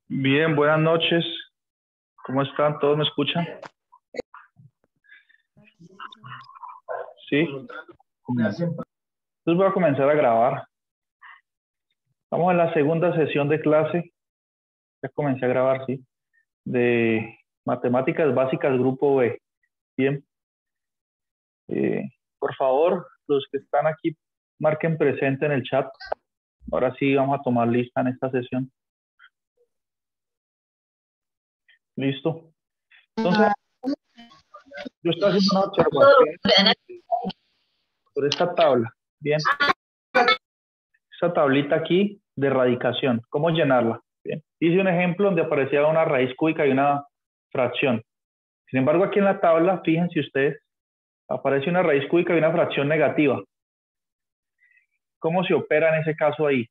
Bien, buenas noches. ¿Cómo están? ¿Todos me escuchan? Sí. Entonces voy a comenzar a grabar. Estamos en la segunda sesión de clase. Ya comencé a grabar, sí. De Matemáticas Básicas Grupo B. Bien. Por favor, los que están aquí, marquen presente en el chat. Ahora sí vamos a tomar lista en esta sesión. ¿Listo? Entonces, yo estoy haciendo una observación por esta tabla. Bien. Esta tablita aquí de radicación. ¿Cómo llenarla? Bien. Hice un ejemplo donde aparecía una raíz cúbica y una fracción. Sin embargo, aquí en la tabla, fíjense ustedes, aparece una raíz cúbica y una fracción negativa. ¿Cómo se opera en ese caso ahí?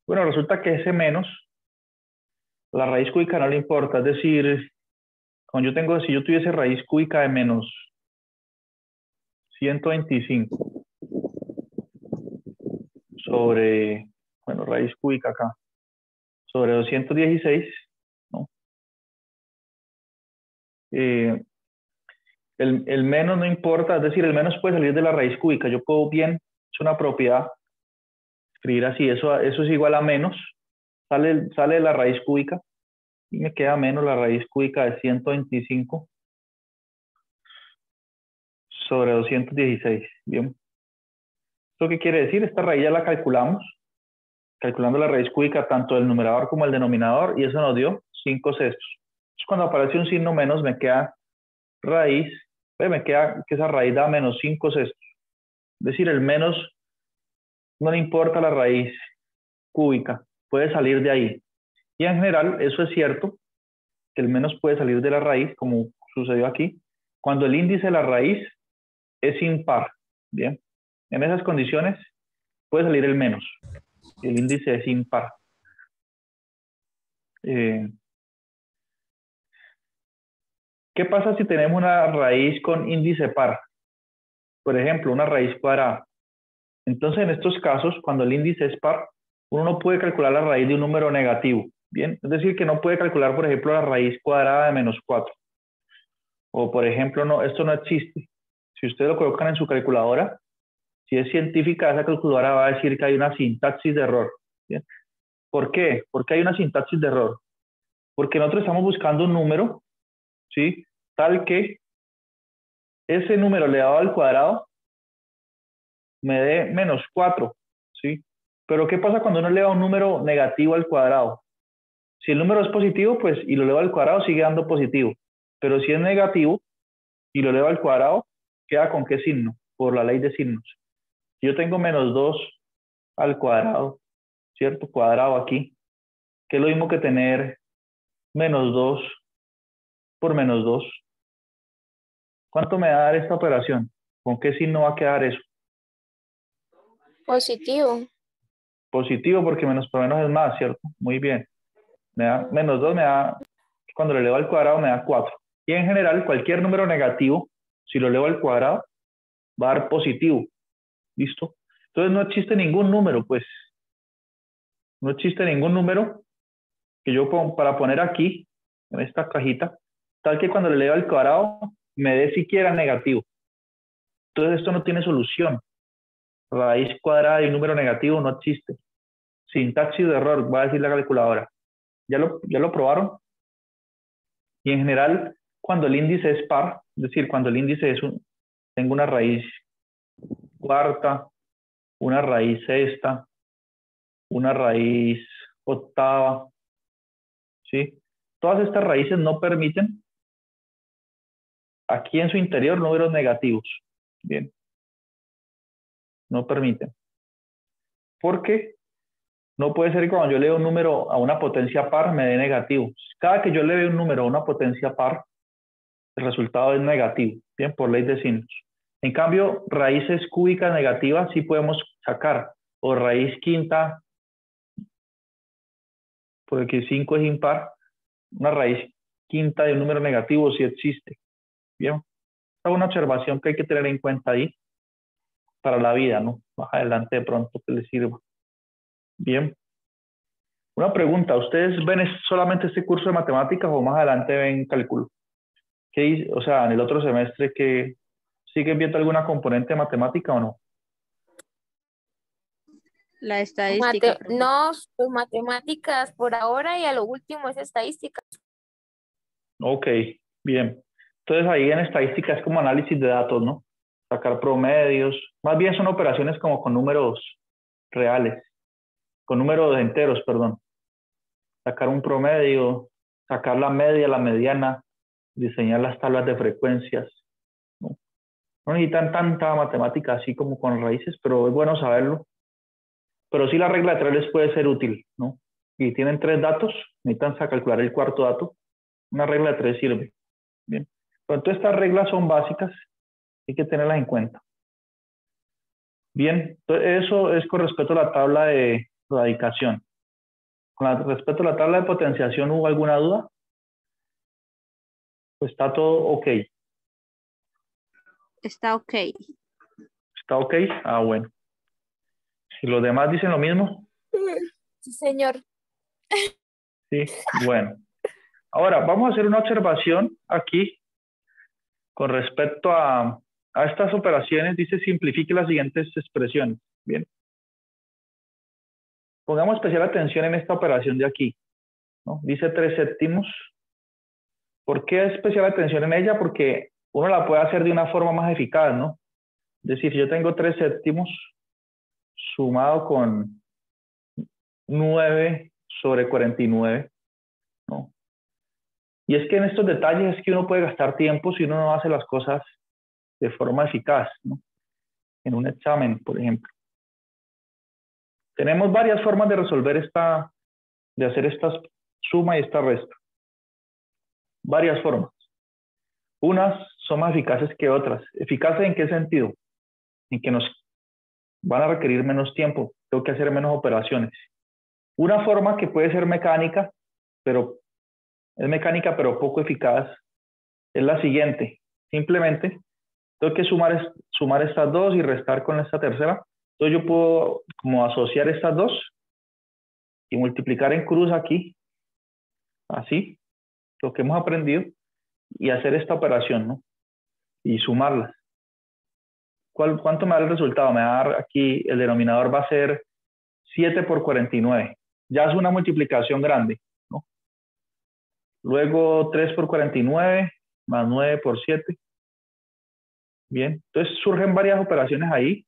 Bueno, resulta que ese menos, la raíz cúbica no le importa. Es decir, cuando yo tengo, si yo tuviese raíz cúbica de menos 125 sobre, bueno, raíz cúbica acá, sobre 216, ¿no? El menos no importa, es decir, el menos puede salir de la raíz cúbica. Yo puedo bien, es una propiedad, escribir así, eso es igual a menos, sale de la raíz cúbica y me queda menos la raíz cúbica de 125 sobre 216. Bien. ¿Esto qué quiere decir? Esta raíz ya la calculamos, calculando la raíz cúbica tanto del numerador como el denominador, y eso nos dio 5 sextos. Entonces, cuando aparece un signo menos, me queda raíz, me queda que esa raíz da menos 5 sextos. Es decir, el menos no le importa la raíz cúbica, puede salir de ahí. Y en general, eso es cierto, que el menos puede salir de la raíz, como sucedió aquí, cuando el índice de la raíz es impar. Bien, en esas condiciones puede salir el menos, el índice es impar. ¿Qué pasa si tenemos una raíz con índice par? Por ejemplo, una raíz cuadrada. Entonces, en estos casos, cuando el índice es par, uno no puede calcular la raíz de un número negativo. Bien, es decir, que no puede calcular, por ejemplo, la raíz cuadrada de menos 4. O, por ejemplo, no, esto no existe. Si ustedes lo colocan en su calculadora, si es científica, esa calculadora va a decir que hay una sintaxis de error. ¿Bien? ¿Por qué? ¿Por qué hay una sintaxis de error? Porque nosotros estamos buscando un número, ¿sí? Tal que ese número elevado al cuadrado me dé menos 4, ¿sí? Pero ¿qué pasa cuando uno eleva un número negativo al cuadrado? Si el número es positivo, pues, y lo eleva al cuadrado, sigue dando positivo. Pero si es negativo y lo eleva al cuadrado, ¿queda con qué signo? Por la ley de signos. Si yo tengo menos 2 al cuadrado, ¿cierto? Cuadrado aquí, que es lo mismo que tener menos 2 por menos 2. ¿Cuánto me va a dar esta operación? ¿Con qué signo va a quedar eso? Positivo. Positivo, porque menos por menos es más, ¿cierto? Muy bien. Me da menos 2, me da, cuando lo elevo al cuadrado me da 4. Y en general, cualquier número negativo, si lo elevo al cuadrado, va a dar positivo. ¿Listo? Entonces no existe ningún número, pues. No existe ningún número que yo para poner aquí, en esta cajita, tal que cuando le elevo al cuadrado me dé siquiera negativo. Entonces esto no tiene solución. Raíz cuadrada de un número negativo no existe. Sintaxis de error, va a decir la calculadora. ¿Ya lo probaron? Y en general, cuando el índice es par, es decir, cuando el índice es tengo una raíz cuarta, una raíz sexta, una raíz octava, ¿sí? Todas estas raíces no permiten aquí en su interior números negativos. Bien, no permiten. ¿Por qué? No puede ser que cuando yo leo un número a una potencia par me dé negativo. Cada que yo le veo un número a una potencia par, el resultado es negativo, bien, por ley de signos. En cambio, raíces cúbicas negativas sí podemos sacar, o raíz quinta, porque 5 es impar, una raíz quinta de un número negativo sí existe. Bien, esta es una observación que hay que tener en cuenta ahí para la vida, ¿no? Más adelante de pronto que les sirva. Bien. Una pregunta, ¿ustedes ven solamente este curso de matemáticas o más adelante ven cálculo? O sea, en el otro semestre, ¿que siguen viendo alguna componente de matemática o no? La estadística, profe. No, pues matemáticas por ahora y a lo último es estadística. Ok, bien. Entonces ahí en estadística es como análisis de datos, ¿no? Sacar promedios. Más bien son operaciones como con números reales, con números enteros, perdón. Sacar un promedio, sacar la media, la mediana, diseñar las tablas de frecuencias, ¿no? No necesitan tanta matemática así como con raíces, pero es bueno saberlo. Pero sí la regla de tres les puede ser útil, ¿no? Y tienen tres datos, necesitan calcular el cuarto dato. Una regla de tres sirve. Bien. Pero entonces estas reglas son básicas, hay que tenerlas en cuenta. Bien, entonces eso es con respecto a la tabla de radicación. Con respecto a la tabla de potenciación, ¿hubo alguna duda? Pues está todo ok. Está ok. ¿Está ok? Ah, bueno. Si los demás dicen lo mismo, Sí, señor. sí, bueno. Ahora, vamos a hacer una observación aquí con respecto a estas operaciones. Dice, simplifique las siguientes expresiones. Bien. Pongamos especial atención en esta operación de aquí, ¿no? Dice 3/7. ¿Por qué especial atención en ella? Porque uno la puede hacer de una forma más eficaz, ¿no? Es decir, yo tengo 3/7 sumado con 9/49, ¿no? Y es que en estos detalles es que uno puede gastar tiempo si uno no hace las cosas de forma eficaz, ¿no? En un examen, por ejemplo. Tenemos varias formas de resolver de hacer esta suma y esta resta. Varias formas. Unas son más eficaces que otras. ¿Eficaces en qué sentido? En que nos van a requerir menos tiempo, tengo que hacer menos operaciones. Una forma que puede ser mecánica, pero es mecánica pero poco eficaz, es la siguiente. Simplemente tengo que sumar estas dos y restar con esta tercera. Entonces yo puedo como asociar estas dos y multiplicar en cruz aquí, así, lo que hemos aprendido, y hacer esta operación, ¿no? Y sumarlas. ¿Cuánto me da el resultado? Me va a dar aquí, el denominador va a ser 7 por 49. Ya es una multiplicación grande, ¿no? Luego 3 por 49 más 9 por 7. Bien, entonces surgen varias operaciones ahí,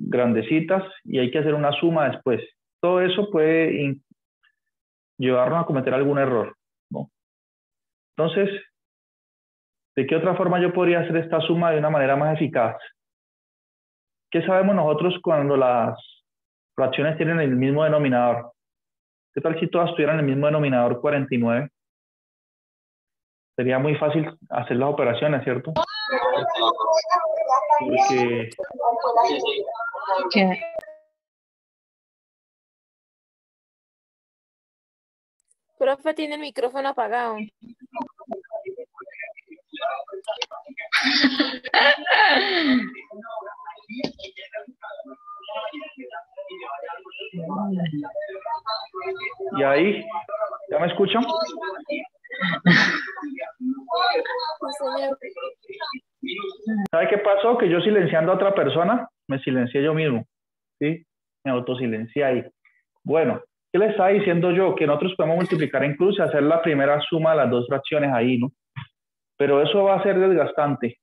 grandecitas, y hay que hacer una suma después. Todo eso puede llevarnos a cometer algún error, ¿no? Entonces, ¿de qué otra forma yo podría hacer esta suma de una manera más eficaz? ¿Qué sabemos nosotros cuando las fracciones tienen el mismo denominador? ¿Qué tal si todas tuvieran el mismo denominador 49? Sería muy fácil hacer las operaciones, ¿cierto? Porque Profe tiene el micrófono apagado. ¿y ahí? ¿Ya me escuchan? Sí, señor. ¿Sabe qué pasó? Que yo silenciando a otra persona, me silencié yo mismo, ¿sí? Me autosilencié ahí. Bueno, ¿qué le estaba diciendo yo? Que nosotros podemos multiplicar en cruz y hacer la primera suma de las dos fracciones ahí, ¿no? Pero eso va a ser desgastante.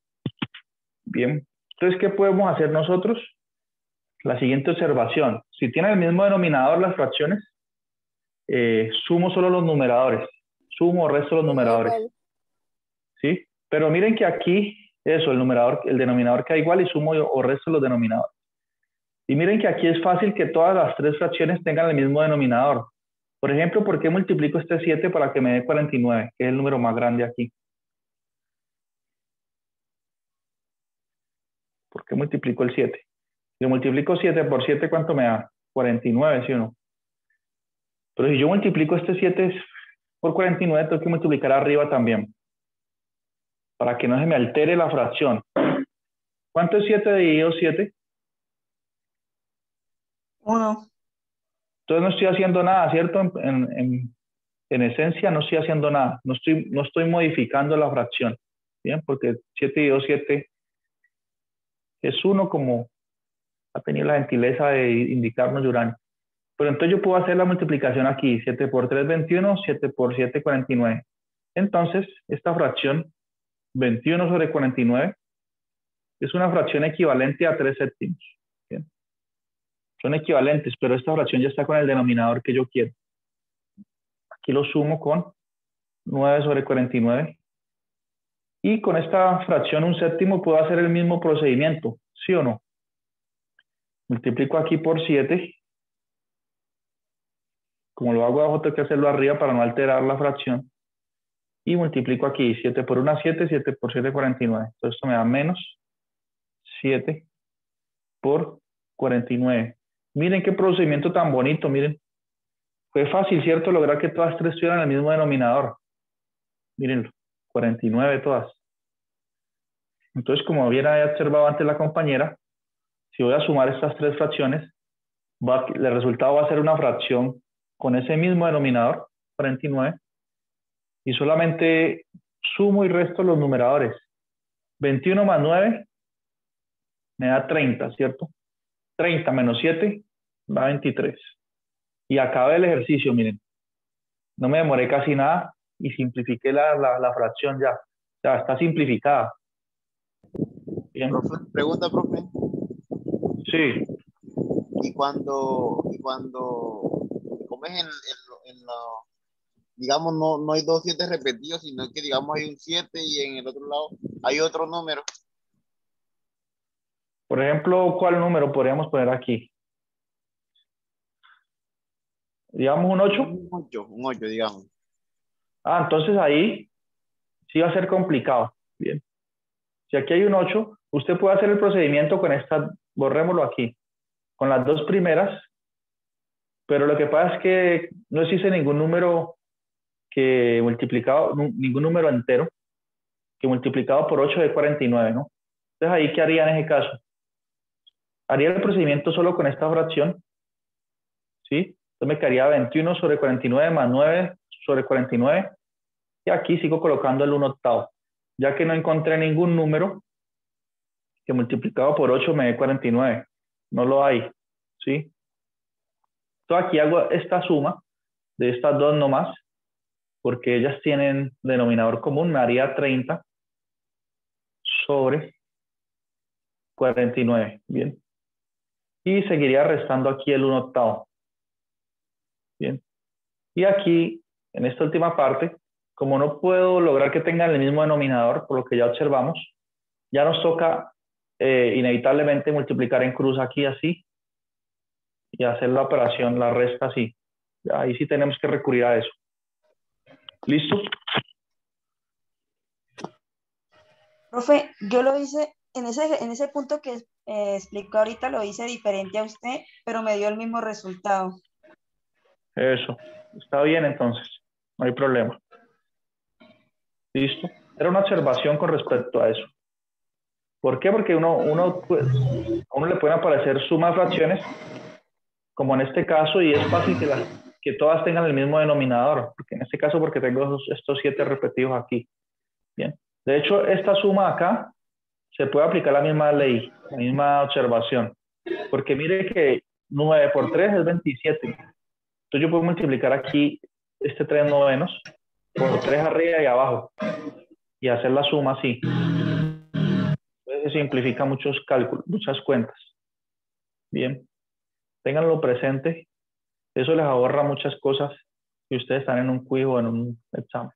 Bien, entonces, ¿qué podemos hacer nosotros? La siguiente observación. Si tienen el mismo denominador las fracciones, sumo solo los numeradores. Sumo o resto los numeradores. Igual. ¿Sí? Pero miren que aquí, eso, el denominador queda igual y sumo o resto los denominadores. Y miren que aquí es fácil que todas las tres fracciones tengan el mismo denominador. Por ejemplo, ¿por qué multiplico este 7 para que me dé 49, que es el número más grande aquí? ¿Por qué multiplico el 7? Si yo multiplico 7 por 7, ¿cuánto me da? 49, ¿sí o no? Pero si yo multiplico este 7 por 49, tengo que multiplicar arriba también, para que no se me altere la fracción. ¿Cuánto es 7 dividido 7? 1. Entonces no estoy haciendo nada, ¿cierto? En esencia no estoy haciendo nada, no estoy modificando la fracción, ¿bien? Porque 7 y 2, 7 es 1, como ha tenido la gentileza de indicarnos Yurani. Pero entonces yo puedo hacer la multiplicación aquí, 7 por 3, 21, 7 por 7, 49. Entonces, esta fracción, 21 sobre 49, es una fracción equivalente a 3 séptimos. ¿Bien? Son equivalentes, pero esta fracción ya está con el denominador que yo quiero. Aquí lo sumo con 9 sobre 49. Y con esta fracción, un séptimo, puedo hacer el mismo procedimiento, ¿sí o no? Multiplico aquí por 7. Como lo hago abajo, tengo que hacerlo arriba para no alterar la fracción. Y multiplico aquí 7 por 1, 7, 7 por 7, 49. Entonces esto me da menos 7 por 49. Miren qué procedimiento tan bonito, miren. Fue fácil, ¿cierto? Lograr que todas tres tuvieran el mismo denominador. Mírenlo, 49 todas. Entonces, como bien había observado antes la compañera, si voy a sumar estas tres fracciones, el resultado va a ser una fracción con ese mismo denominador, 49, y solamente sumo y resto los numeradores. 21 más 9 me da 30, ¿cierto? 30 menos 7 da 23. Y acabé el ejercicio, miren. No me demoré casi nada y simplifiqué la fracción ya. O sea, está simplificada. Bien. Profe, pregunta, profe. Sí. Y cuando comes digamos, no hay dos 7 repetidos, sino que digamos hay un 7 y en el otro lado hay otro número. Por ejemplo, ¿cuál número podríamos poner aquí? Digamos un 8. Un 8, digamos. Ah, entonces ahí sí va a ser complicado. Bien. Si aquí hay un 8, usted puede hacer el procedimiento con esta, borrémoslo aquí, con las dos primeras, pero lo que pasa es que no existe ningún número que multiplicado, ningún número entero que multiplicado por 8 de 49, ¿no? Entonces ahí, ¿qué haría en ese caso? Haría el procedimiento solo con esta fracción, ¿sí? Entonces me quedaría 21 sobre 49 más 9 sobre 49, y aquí sigo colocando el 1/8, ya que no encontré ningún número que multiplicado por 8 me dé 49. No lo hay, ¿sí? Entonces aquí hago esta suma de estas dos nomás, porque ellas tienen denominador común, me haría 30 sobre 49, ¿bien? Y seguiría restando aquí el 1/8, ¿bien? Y aquí, en esta última parte, como no puedo lograr que tengan el mismo denominador, por lo que ya observamos, ya nos toca inevitablemente multiplicar en cruz aquí así y hacer la operación, la resta así. Ahí sí tenemos que recurrir a eso. ¿Listo? Profe, yo lo hice en ese punto que explicó ahorita, lo hice diferente a usted, pero me dio el mismo resultado. Eso. Está bien entonces. No hay problema. ¿Listo? Era una observación con respecto a eso. ¿Por qué? Porque a uno le pueden aparecer sumas fracciones, como en este caso, y es fácil que todas tengan el mismo denominador, porque en este caso porque tengo estos 7 repetidos aquí. Bien. De hecho, esta suma acá se puede aplicar la misma ley, la misma observación, porque mire que 9 por 3 es 27. Entonces yo puedo multiplicar aquí este 3 novenos por 3 arriba y abajo y hacer la suma así. Entonces se simplifica muchos cálculos, muchas cuentas. Bien, ténganlo presente. Eso les ahorra muchas cosas si ustedes están en un quiz o en un examen.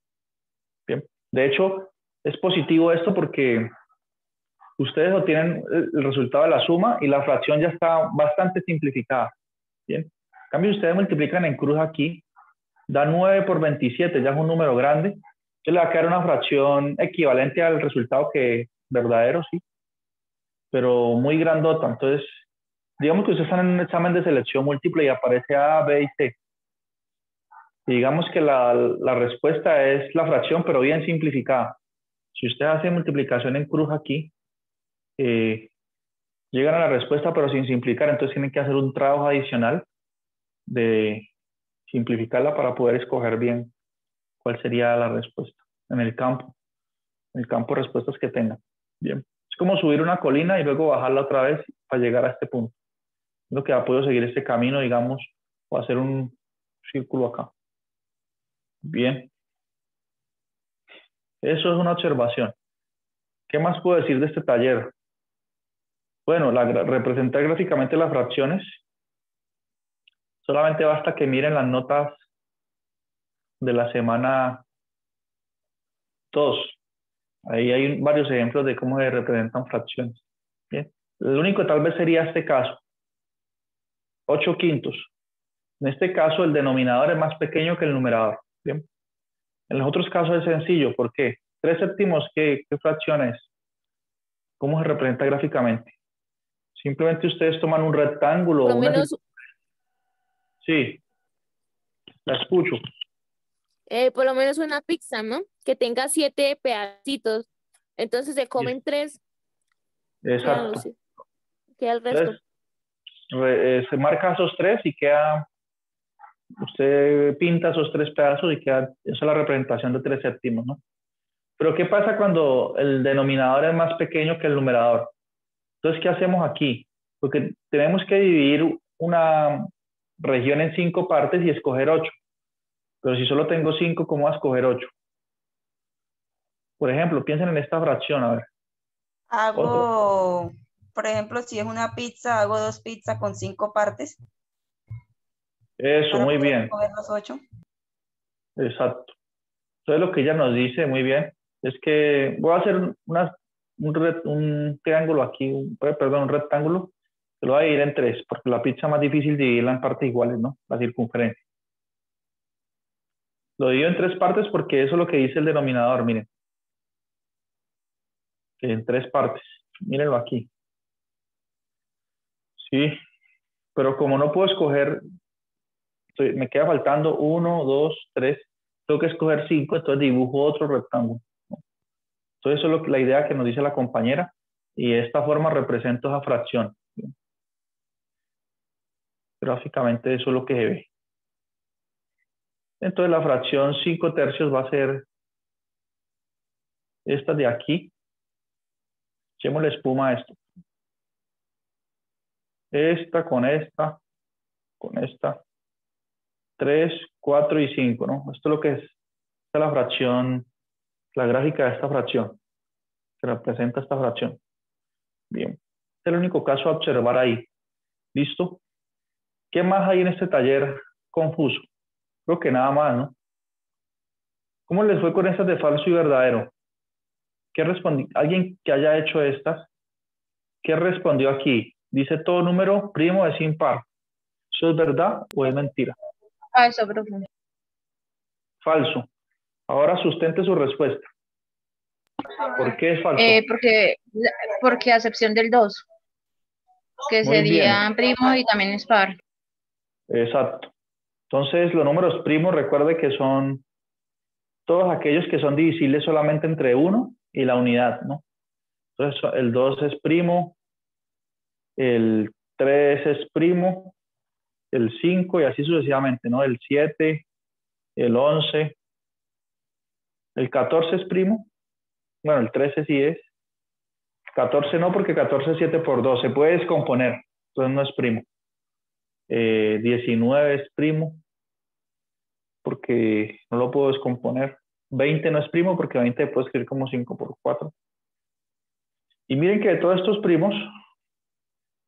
Bien. De hecho, es positivo esto porque ustedes obtienen el resultado de la suma y la fracción ya está bastante simplificada. Bien. En cambio, ustedes multiplican en cruz aquí, da 9 por 27, ya es un número grande. Entonces le va a quedar una fracción equivalente al resultado que verdadero, sí, pero muy grandota. Entonces, digamos que ustedes están en un examen de selección múltiple y aparece A, B y C. Y digamos que la respuesta es la fracción, pero bien simplificada. Si usted hace multiplicación en cruz aquí, llegan a la respuesta, pero sin simplificar, entonces tienen que hacer un trabajo adicional de simplificarla para poder escoger bien cuál sería la respuesta en el campo de respuestas que tengan. Bien, es como subir una colina y luego bajarla otra vez para llegar a este punto. Lo que ha podido seguir este camino, digamos, o hacer un círculo acá. Bien, eso es una observación. ¿Qué más puedo decir de este taller? Bueno, representar gráficamente las fracciones. Solamente basta que miren las notas de la semana 2. Ahí hay varios ejemplos de cómo se representan fracciones. Bien. El único tal vez sería este caso. 8/5. En este caso el denominador es más pequeño que el numerador. Bien. En los otros casos es sencillo. ¿Por qué? 3/7, ¿qué fracción es? ¿Cómo se representa gráficamente? Simplemente ustedes toman un rectángulo Por o lo una... menos, Sí, la escucho. por lo menos una pizza, ¿no? Que tenga 7 pedacitos. Entonces se comen 3, Exacto. queda el resto. Entonces, se marca esos 3 y queda, usted pinta esos 3 pedazos y queda, esa es la representación de 3/7, ¿no? Pero ¿qué pasa cuando el denominador es más pequeño que el numerador? Entonces, ¿qué hacemos aquí? Porque tenemos que dividir una región en 5 partes y escoger 8. Pero si solo tengo 5, ¿cómo voy a escoger 8? Por ejemplo, piensen en esta fracción, a ver. Otra. Hago, por ejemplo, si es una pizza, hago 2 pizzas con 5 partes Eso, para muy poder bien. escoger los 8. Exacto. Entonces, lo que ella nos dice, muy bien, es que voy a hacer un triángulo aquí, perdón, un rectángulo, que lo voy a dividir en 3, porque la pizza es más difícil dividirla en partes iguales, ¿no? La circunferencia. Lo divido en 3 partes porque eso es lo que dice el denominador, miren. Que en 3 partes. Mírenlo aquí. Sí, pero como no puedo escoger, me queda faltando 1, 2, 3, tengo que escoger 5, entonces dibujo otro rectángulo. Entonces eso es la idea que nos dice la compañera y de esta forma represento esa fracción. Gráficamente eso es lo que se ve. Entonces la fracción 5/3 va a ser esta de aquí. Echémosle espuma a esto. Esta con esta, con esta. 3, 4 y 5, ¿no? Esto es lo que es. Esta es la fracción, la gráfica de esta fracción. Que representa esta fracción. Bien. Este es el único caso a observar ahí. ¿Listo? ¿Qué más hay en este taller confuso? Creo que nada más, ¿no? ¿Cómo les fue con estas de falso y verdadero? ¿Qué respondió? ¿Alguien que haya hecho estas? ¿Qué respondió aquí? Dice todo número primo es impar. ¿Eso es verdad o es mentira? Falso, profe. Falso. Ahora sustente su respuesta. ¿Por qué es falso? Porque a excepción del 2, que Muy bien. sería primo y también es par. Exacto. Entonces, los números primos, recuerde que son todos aquellos que son divisibles solamente entre 1 y la unidad, ¿no? Entonces, el 2 es primo, el 3 es primo, el 5 y así sucesivamente, ¿no? El 7, el 11, el 14 es primo. Bueno, el 13 sí es. 14 no, porque 14 es 7 por 2. Se puede descomponer, entonces no es primo. 19 es primo, porque no lo puedo descomponer. 20 no es primo, porque 20 puedo escribir como 5 por 4. Y miren que de todos estos primos,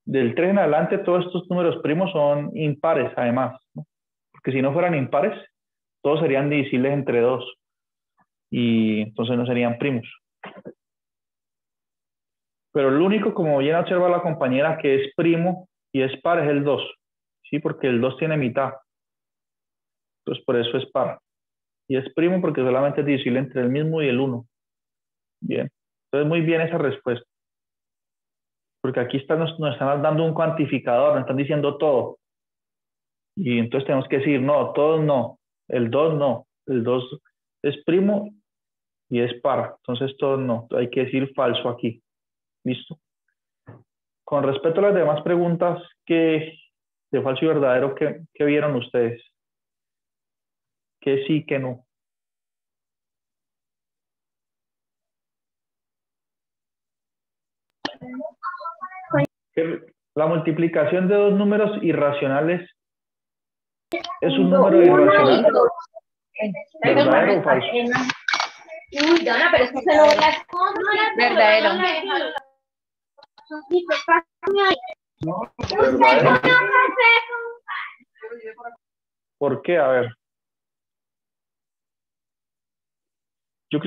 del 3 en adelante, todos estos números primos son impares, además, ¿no? Porque si no fueran impares, todos serían divisibles entre 2. Y entonces no serían primos. Pero el único, como bien observa la compañera, que es primo y es par es el 2. ¿Sí? Porque el 2 tiene mitad. Entonces por eso es par. Y es primo porque solamente es divisible entre el mismo y el 1. Bien. Entonces muy bien esa respuesta. Porque aquí nos están dando un cuantificador, nos están diciendo todo. Y entonces tenemos que decir, no, todos no. El 2 no. El 2 es primo y es par. Entonces todos no. Hay que decir falso aquí. ¿Listo? Con respecto a las demás preguntas que De falso y verdadero, ¿qué vieron ustedes? ¿Qué sí, qué no? La multiplicación de dos números irracionales es un número irracional. ¿Verdadero o falso? Uy, Donna, pero es que usted no ve las cosas. Verdadero. ¿Verdadero? ¿Por qué? A ver.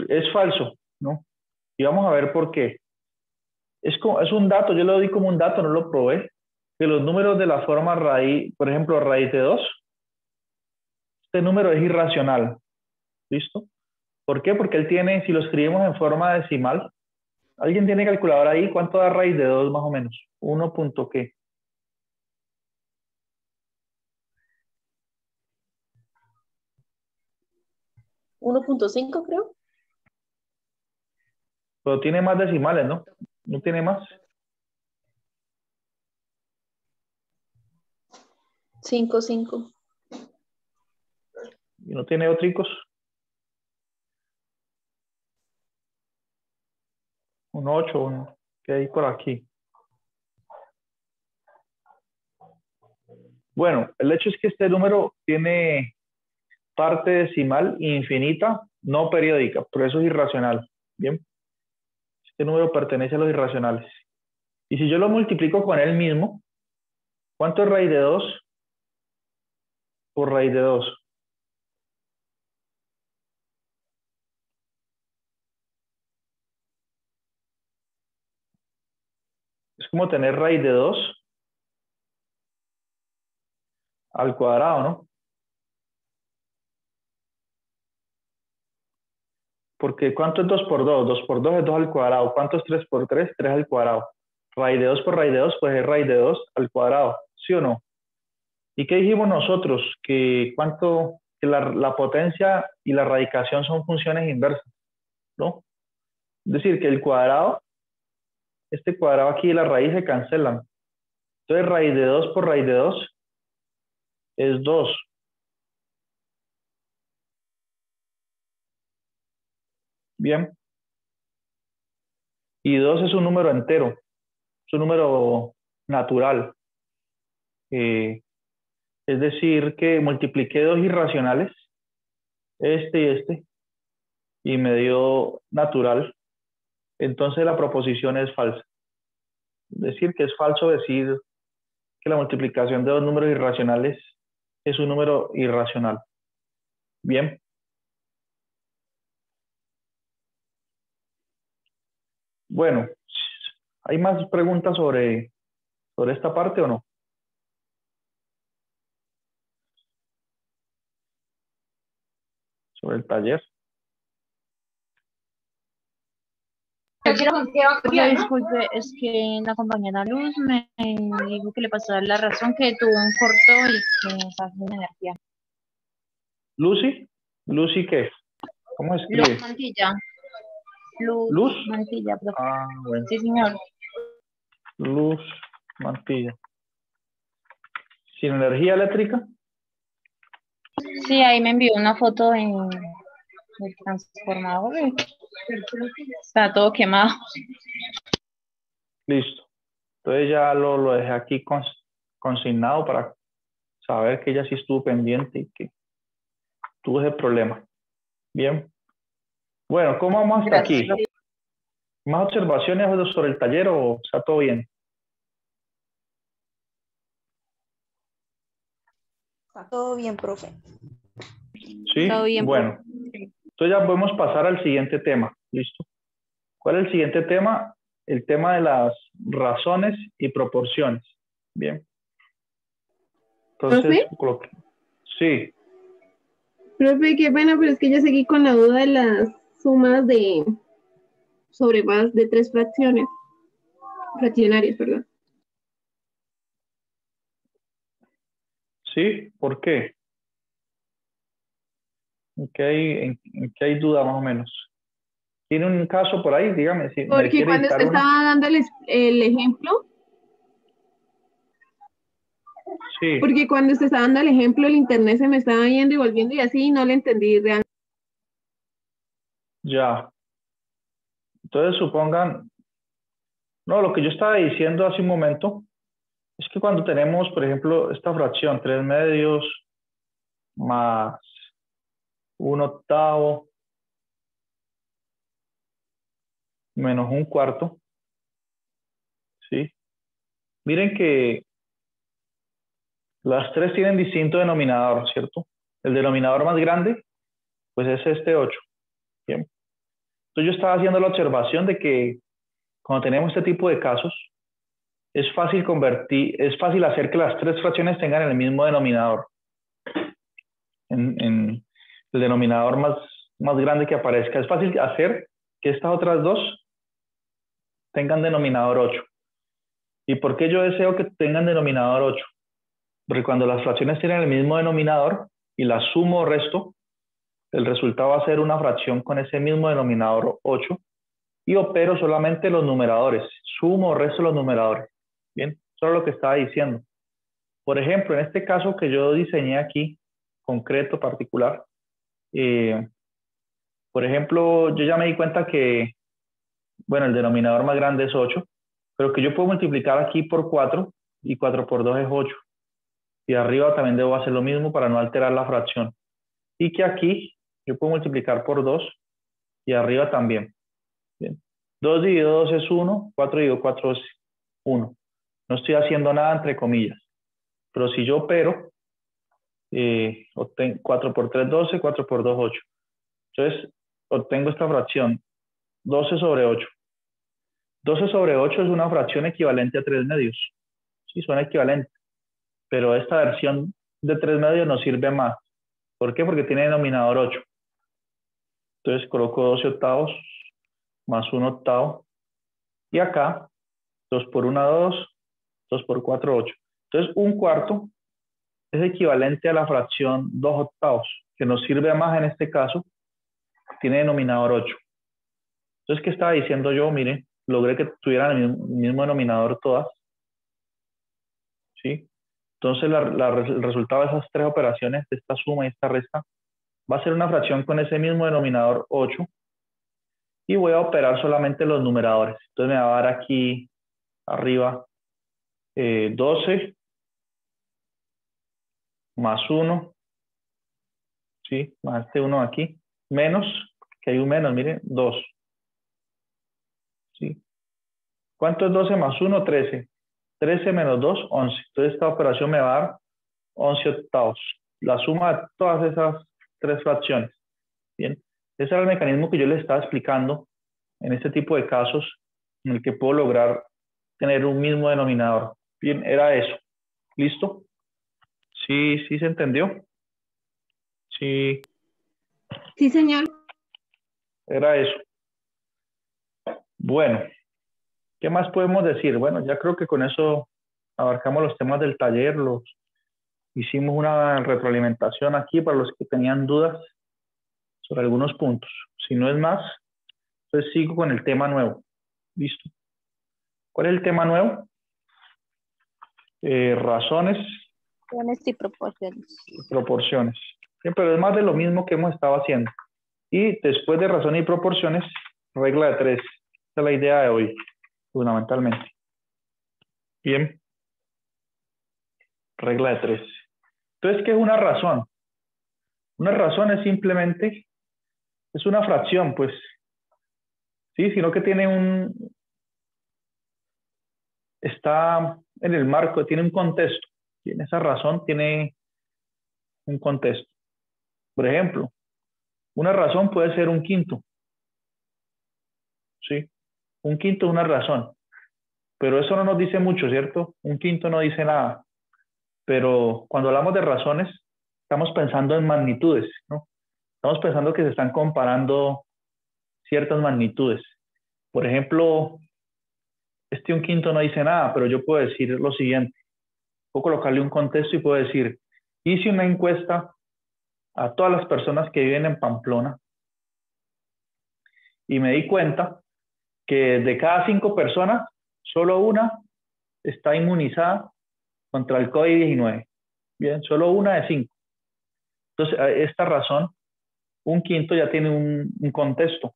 Es falso, ¿no? Y vamos a ver por qué. Es un dato, yo lo doy como un dato, no lo probé, que los números de la forma raíz, por ejemplo, raíz de 2, este número es irracional. ¿Listo? ¿Por qué? Porque él tiene, si lo escribimos en forma decimal, ¿alguien tiene calculadora ahí? ¿Cuánto da raíz de 2 más o menos? 1 punto qué. 1.5 creo. Pero tiene más decimales, ¿no? ¿No tiene más? 5. ¿Y no tiene otricos? Un 8, uno. ¿Qué hay por aquí? Bueno, el hecho es que este número tiene parte decimal infinita, no periódica, por eso es irracional. Bien. Este número pertenece a los irracionales. Y si yo lo multiplico con él mismo, ¿cuánto es raíz de 2 por raíz de 2? Es como tener raíz de 2 al cuadrado, ¿no? Porque ¿cuánto es 2 por 2? 2 por 2 es 2 al cuadrado. ¿Cuánto es 3 por 3? 3 al cuadrado. Raíz de 2 por raíz de 2, pues es raíz de 2 al cuadrado. ¿Sí o no? ¿Y qué dijimos nosotros? Que la potencia y la radicación son funciones inversas, ¿no? Es decir, que el cuadrado, este cuadrado aquí y la raíz se cancelan. Entonces, raíz de 2 por raíz de 2 es 2. Bien. Y 2 es un número entero. Es un número natural. Es decir, que multipliqué dos irracionales, este, y me dio natural. Entonces la proposición es falsa. Es decir, que es falso decir que la multiplicación de dos números irracionales es un número irracional. Bien. Bueno, ¿hay más preguntas sobre esta parte o no? Sobre el taller. Disculpe, es que la compañera Luz me dijo que le pasó la razón que tuvo un corto y que está sin energía. ¿Lucy? ¿Lucy qué? ¿Cómo escribe? Luz Mantilla. ¿Luz? Mantilla, profe. Ah, bueno. Sí, señor. Luz Mantilla. ¿Sin energía eléctrica? Sí, ahí me envió una foto en el transformador. Está todo quemado. Listo. Entonces ya lo dejé aquí consignado para saber que ella sí estuvo pendiente y que tuvo ese problema. Bien. Bueno, ¿cómo vamos hasta aquí? ¿Más observaciones sobre el taller o está todo bien? Está todo bien, profe. Sí, Todo bien, bueno. Entonces ya podemos pasar al siguiente tema. ¿Listo? ¿Cuál es el siguiente tema? El tema de las razones y proporciones. Bien. Entonces, sí. Profe, qué pena, pero es que yo seguí con la duda de las sumas sobre más de 3 fraccionarias, perdón. Sí, ¿por qué? ¿En qué hay duda más o menos? ¿Tiene un caso por ahí? Dígame si me Porque quiere cuando dictar usted uno. estaba dándoles el ejemplo, Sí, Porque cuando usted estaba dando el ejemplo, el internet se me estaba yendo y volviendo y así, y no le entendí realmente. ya. Entonces supongan, no, lo que yo estaba diciendo hace un momento es que cuando tenemos, por ejemplo, esta fracción, 3 medios más 1/8 menos 1/4, ¿sí? Miren que las tres tienen distinto denominador, ¿cierto? El denominador más grande, pues es este 8. Bien. Entonces yo estaba haciendo la observación de que cuando tenemos este tipo de casos, es fácil hacer que las tres fracciones tengan el mismo denominador. En el denominador más grande que aparezca. Es fácil hacer que estas otras dos tengan denominador 8. ¿Y por qué yo deseo que tengan denominador 8? Porque cuando las fracciones tienen el mismo denominador y las sumo o resto, el resultado va a ser una fracción con ese mismo denominador 8 y opero solamente los numeradores, sumo o resto los numeradores. Bien, eso es lo que estaba diciendo. Por ejemplo, en este caso que yo diseñé aquí, concreto, particular, por ejemplo, yo ya me di cuenta que, bueno, el denominador más grande es 8, pero que yo puedo multiplicar aquí por 4 y 4 por 2 es 8. Y arriba también debo hacer lo mismo para no alterar la fracción. Y que aquí yo puedo multiplicar por 2 y arriba también. Bien. 2 dividido 2 es 1, 4 dividido 4 es 1. No estoy haciendo nada entre comillas. Pero si yo opero, 4 por 3, 12, 4 por 2, 8. Entonces, obtengo esta fracción, 12 sobre 8. 12 sobre 8 es una fracción equivalente a 3 medios. Sí, suena equivalente. Pero esta versión de 3 medios nos sirve más. ¿Por qué? Porque tiene denominador 8. Entonces coloco 12 octavos más 1 octavo. Y acá, 2 por 1, 2, 2 por 4, 8. Entonces, 1/4 es equivalente a la fracción 2 octavos, que nos sirve más en este caso, tiene denominador 8. Entonces, ¿qué estaba diciendo yo? Miren, logré que tuvieran el mismo denominador todas. ¿Sí? Entonces, el resultado de esas tres operaciones, de esta suma y esta resta, va a ser una fracción con ese mismo denominador 8. Y voy a operar solamente los numeradores. Entonces, me va a dar aquí arriba 12 más 1, ¿sí? Más este 1 aquí, menos, que hay un menos, miren, 2. ¿Sí? ¿Cuánto es 12 más 1? 13. 13 menos 2, 11. Entonces esta operación me va a dar 11 octavos. La suma de todas esas tres fracciones. Bien. Ese era el mecanismo que yo les estaba explicando en este tipo de casos en el que puedo lograr tener un mismo denominador. Bien, era eso. ¿Listo? Sí, sí se entendió. Sí, Sí, señor. era eso. Bueno, ¿qué más podemos decir? Bueno, ya creo que con eso abarcamos los temas del taller, hicimos una retroalimentación aquí para los que tenían dudas sobre algunos puntos. Si no es más, entonces sigo con el tema nuevo. ¿Listo? ¿Cuál es el tema nuevo? Razones Razones y proporciones. y proporciones. Bien, pero es más de lo mismo que hemos estado haciendo. Y después de razones y proporciones, regla de 3. Esa es la idea de hoy, fundamentalmente. Bien. Regla de 3. Entonces, ¿qué es una razón? Una razón es simplemente, es una fracción, pues, sí, sino que tiene está en el marco, tiene un contexto. Y esa razón tiene un contexto. Por ejemplo, una razón puede ser un quinto. Sí, un quinto es una razón. Pero eso no nos dice mucho, ¿cierto? Un quinto no dice nada. Pero cuando hablamos de razones, estamos pensando en magnitudes, ¿no? Estamos pensando que se están comparando ciertas magnitudes. Por ejemplo, un quinto no dice nada, pero yo puedo decir lo siguiente. Puedo colocarle un contexto y puedo decir, hice una encuesta a todas las personas que viven en Pamplona y me di cuenta que de cada 5 personas, solo una está inmunizada contra el COVID-19. Bien, solo una de 5. Entonces, esta razón, un quinto ya tiene un contexto.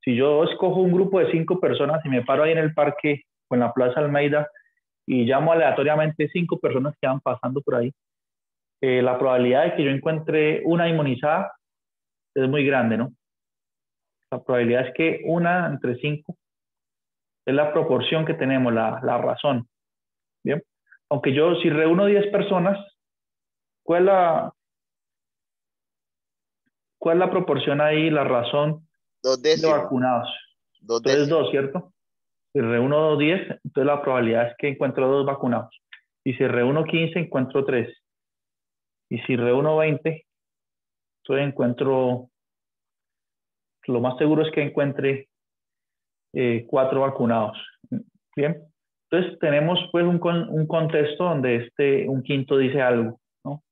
Si yo escojo un grupo de 5 personas y me paro ahí en el parque o en la Plaza Almeida y llamo aleatoriamente 5 personas que van pasando por ahí, la probabilidad de que yo encuentre una inmunizada es muy grande, ¿no? La probabilidad es que una entre 5 es la proporción que tenemos, la razón. Bien, aunque yo si reúno 10 personas, ¿cuál es la proporción ahí, la razón 2 de décimos. vacunados? 2 Entonces décimos. 2, ¿cierto? Si reúno 10, entonces la probabilidad es que encuentro 2 vacunados. Y si reúno 15, encuentro 3. Y si reúno 20, entonces encuentro, lo más seguro es que encuentre 4 vacunados. Bien, entonces tenemos pues un contexto donde un quinto dice algo, ¿no?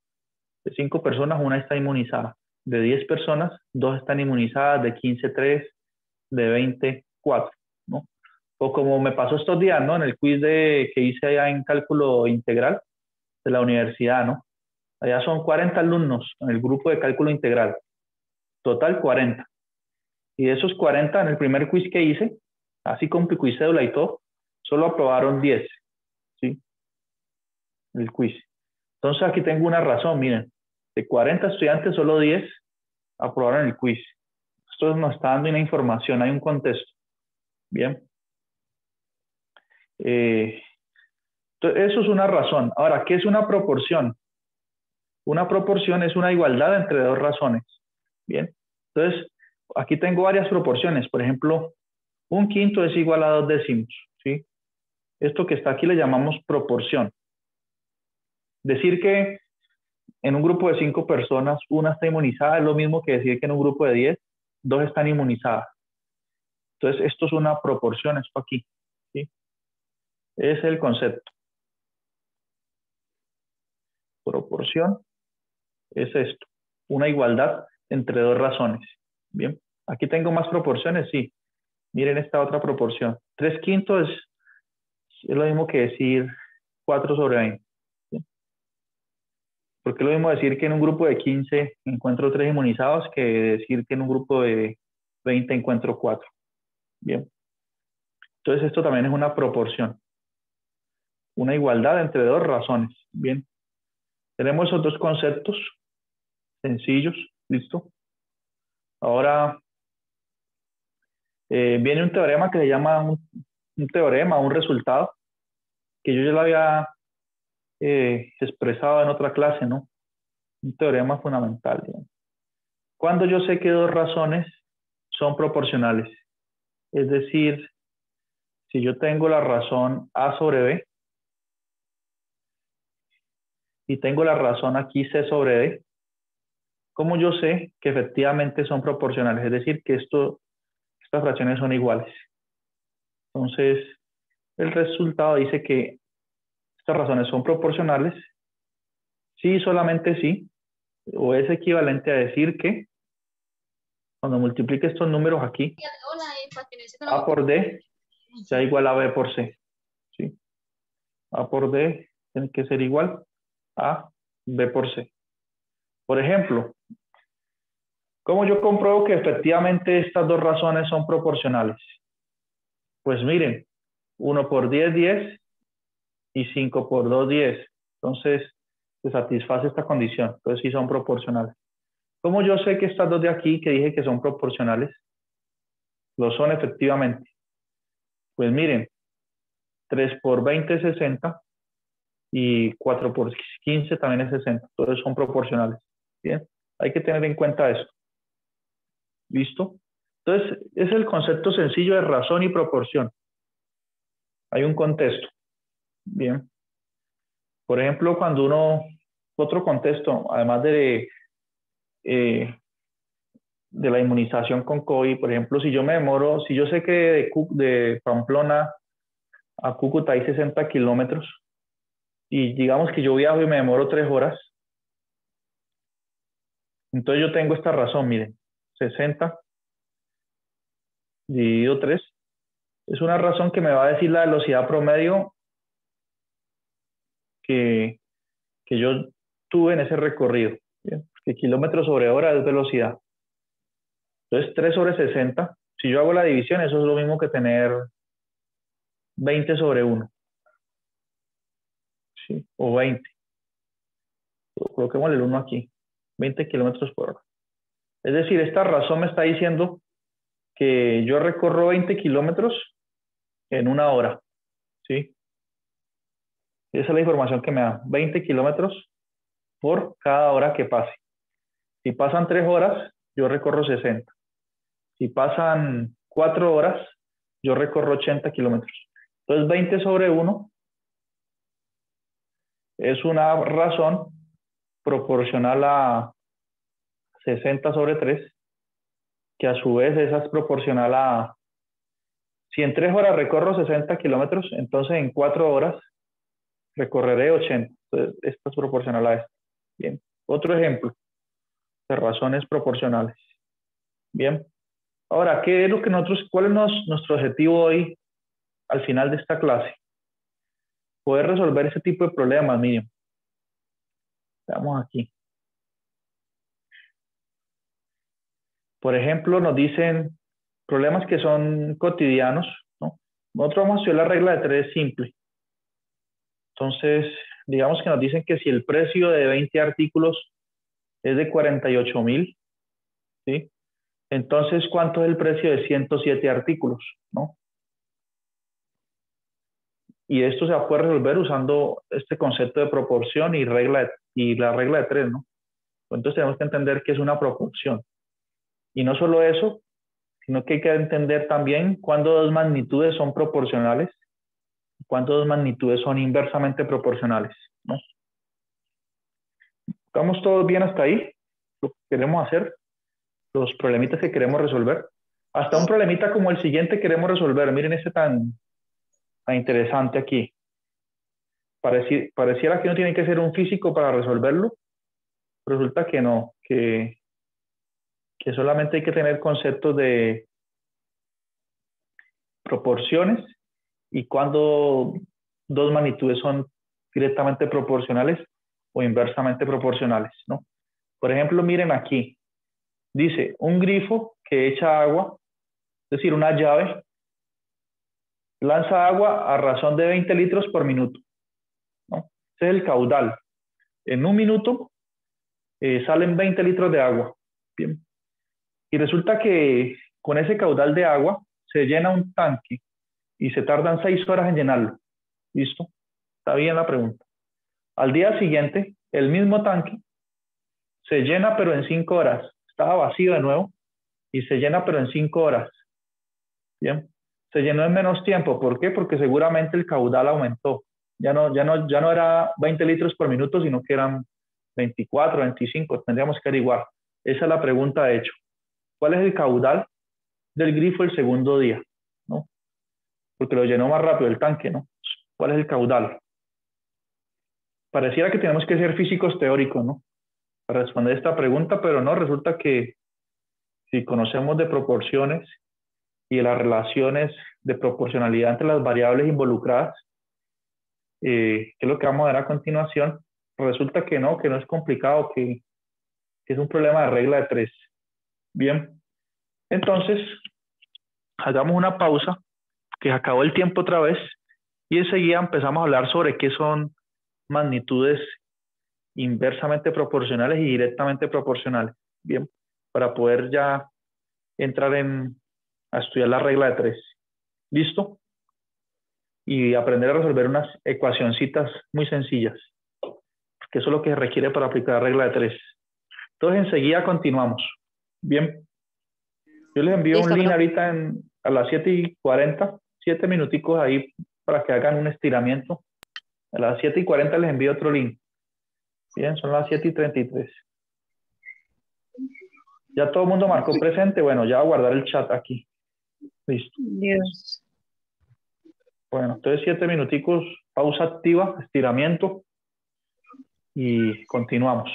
De 5 personas, una está inmunizada. De 10 personas, 2 están inmunizadas. De 15, 3. De 20, 4, ¿no? O como me pasó estos días, ¿no? En el quiz que hice allá en cálculo integral de la universidad, ¿no? Allá son 40 alumnos en el grupo de cálculo integral. Total 40. Y de esos 40, en el primer quiz que hice, así con pico y cédula y todo, solo aprobaron 10, ¿sí? El quiz. Entonces aquí tengo una razón, miren. De 40 estudiantes, solo 10 aprobaron el quiz. Esto nos está dando una información, hay un contexto. Bien. Entonces, eso es una razón. Ahora, ¿qué es una proporción? Una proporción es una igualdad entre 2 razones. Bien. Entonces, aquí tengo varias proporciones. Por ejemplo, un quinto es igual a 2 décimos, ¿sí? Esto que está aquí le llamamos proporción. Decir que en un grupo de 5 personas, una está inmunizada es lo mismo que decir que en un grupo de 10, 2 están inmunizadas. Entonces, esto es una proporción, esto aquí, ¿sí? Ese es el concepto. Proporción es esto, una igualdad entre 2 razones. Bien, aquí tengo más proporciones, sí. Miren esta otra proporción. 3 quintos es lo mismo que decir 4 sobre 20. ¿Sí? Porque es lo mismo decir que en un grupo de 15 encuentro 3 inmunizados que decir que en un grupo de 20 encuentro 4. Bien. Entonces esto también es una proporción. Una igualdad entre 2 razones. Bien. Tenemos esos 2 conceptos sencillos. ¿Listo? Ahora viene un teorema que se llama un teorema, un resultado, que yo ya lo había expresado en otra clase, ¿no? Un teorema fundamental. Digamos. Cuando yo sé que 2 razones son proporcionales, es decir, si yo tengo la razón A sobre B y tengo la razón aquí C sobre D, ¿cómo yo sé que efectivamente son proporcionales? Es decir, que estas fracciones son iguales. Entonces, el resultado dice que estas razones son proporcionales, sí, solamente sí, o es equivalente a decir que cuando multiplique estos números aquí, A por D sea igual a B por C. ¿Sí? A por D tiene que ser igual a B por C. Por ejemplo, ¿cómo yo compruebo que efectivamente estas 2 razones son proporcionales? Pues miren, 1 por 10, 10 y 5 por 2, 10. Entonces, se satisface esta condición. Entonces, sí son proporcionales. ¿Cómo yo sé que estas 2 de aquí que dije que son proporcionales lo son efectivamente? Pues miren, 3 por 20 es 60 y 4 por 15 también es 60. Entonces son proporcionales. Bien, hay que tener en cuenta esto. ¿Listo? Entonces, es el concepto sencillo de razón y proporción. Hay un contexto. Bien. Por ejemplo, cuando otro contexto, además de la inmunización con COVID, por ejemplo, si yo sé que de Pamplona a Cúcuta hay 60 kilómetros y digamos que yo viajo y me demoro 3 horas, entonces yo tengo esta razón, miren, 60 dividido 3 es una razón que me va a decir la velocidad promedio que yo tuve en ese recorrido. ¿Bien? Que kilómetros sobre hora es velocidad. Entonces, 3 sobre 60. Si yo hago la división, eso es lo mismo que tener 20 sobre 1. ¿Sí? O 20. Coloquemos el 1 aquí. 20 kilómetros por hora. Es decir, esta razón me está diciendo que yo recorro 20 kilómetros en 1 hora. ¿Sí? Esa es la información que me da. 20 kilómetros por cada hora que pase. Si pasan 3 horas, yo recorro 60. Si pasan 4 horas, yo recorro 80 kilómetros. Entonces, 20 sobre 1 es una razón proporcional a 60 sobre 3, que a su vez esa es proporcional a... Si en 3 horas recorro 60 kilómetros, entonces en 4 horas recorreré 80. Entonces, esto es proporcional a esto. Bien. Otro ejemplo de razones proporcionales. Bien. Ahora, ¿qué es lo que cuál es nuestro objetivo hoy al final de esta clase? Poder resolver ese tipo de problemas, Miriam. Veamos aquí. Por ejemplo, nos dicen problemas que son cotidianos, ¿no? Nosotros vamos a estudiar la regla de 3 simple. Entonces, digamos que nos dicen que si el precio de 20 artículos es de 48,000, ¿sí? Entonces, ¿cuánto es el precio de 107 artículos, ¿no? Y esto se va a poder resolver usando este concepto de proporción y la regla de 3, ¿no? Entonces tenemos que entender que es una proporción. Y no solo eso, sino que hay que entender también cuándo dos magnitudes son proporcionales y cuándo dos magnitudes son inversamente proporcionales, ¿no? ¿Estamos todos bien hasta ahí? Lo que queremos hacer, los problemitas que queremos resolver. Hasta un problemita como el siguiente queremos resolver. Miren este tan interesante aquí. Pareciera que no tiene que ser un físico para resolverlo. Resulta que no, que solamente hay que tener conceptos de proporciones y cuando dos magnitudes son directamente proporcionales o inversamente proporcionales, ¿no? Por ejemplo, miren aquí. Dice, un grifo que echa agua, es decir, una llave, lanza agua a razón de 20 litros por minuto, ¿no? Ese es el caudal. En un minuto salen 20 litros de agua. Bien. Y resulta que con ese caudal de agua se llena un tanque y se tardan 6 horas en llenarlo. ¿Listo? Está bien la pregunta. Al día siguiente, el mismo tanque se llena pero en 5 horas. Estaba vacío de nuevo y se llena pero en 5 horas. Bien. Se llenó en menos tiempo. ¿Por qué? Porque seguramente el caudal aumentó. Ya no era 20 litros por minuto, sino que eran 24, 25. Tendríamos que averiguar. Esa es la pregunta de hecho. ¿Cuál es el caudal del grifo el segundo día? ¿No? Porque lo llenó más rápido el tanque, ¿no? ¿Cuál es el caudal? Pareciera que tenemos que ser físicos teóricos, ¿no? Para responder esta pregunta, pero no, resulta que si conocemos de proporciones y de las relaciones de proporcionalidad entre las variables involucradas, que es lo que vamos a ver a continuación, resulta que no es complicado, que es un problema de regla de 3. Bien, entonces, hagamos una pausa, que acabó el tiempo otra vez, y enseguida empezamos a hablar sobre qué son magnitudes inversamente proporcionales y directamente proporcionales. Bien, para poder ya entrar a estudiar la regla de 3. ¿Listo? Y aprender a resolver unas ecuacioncitas muy sencillas, que eso es lo que se requiere para aplicar la regla de 3. Entonces, enseguida continuamos. Bien. Yo les envío un link ahorita a las 7:40, 7 minuticos ahí para que hagan un estiramiento. A las 7:40 les envío otro link. Bien, son las 7:33. ¿Ya todo el mundo marcó presente? Bueno, ya voy a guardar el chat aquí. Listo. Dios. Bueno, entonces 7 minuticos, pausa activa, estiramiento y continuamos.